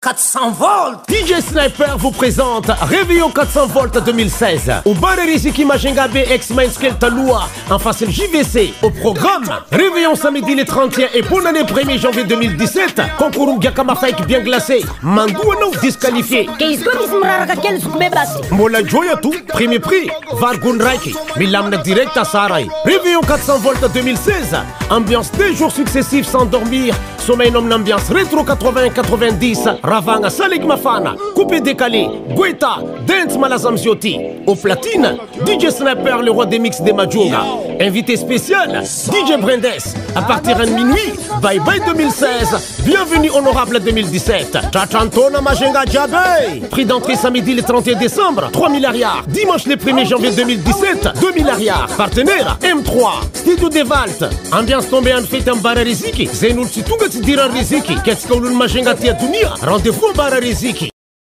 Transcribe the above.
400 volts. DJ Sniper vous présente Réveillon 400 volts 2016. Au bar Riziki Majenga B X-Men Skeltaloua en face JVC. Au programme Réveillon samedi le 31 et bonne année 1er janvier 2017. Concours Mgiakama Fake bien glacé. Mandouano disqualifié. Mola Joya tout. Premier prix Vargun Raiki. Milamna direct à Sarai. Réveillon 400 volts 2016. Ambiance 2 jours successifs sans dormir. Sommeil nomme l'ambiance rétro 80-90. Ravanga Salik Mafana, coupé décalé, Guetta, Dance Malazam Zioti. Au platine, DJ Sniper, le roi des mix des Majunga. Invité spécial, DJ Brendes. À partir de minuit, bye bye 2016. Bienvenue honorable 2017. Chachantona Majenga Djabé. Prix d'entrée samedi le 31 décembre, 3 milliards. Dimanche le 1er janvier 2017, 2 milliards. Partenaire M3, Studio Devalt. Ambiance tombée en fête en Bara Riziki. Zenoul Situga Tidira Riziki. Qu'est-ce qu'on Majenga Tia Dunia? Rendez-vous au bar Riziki.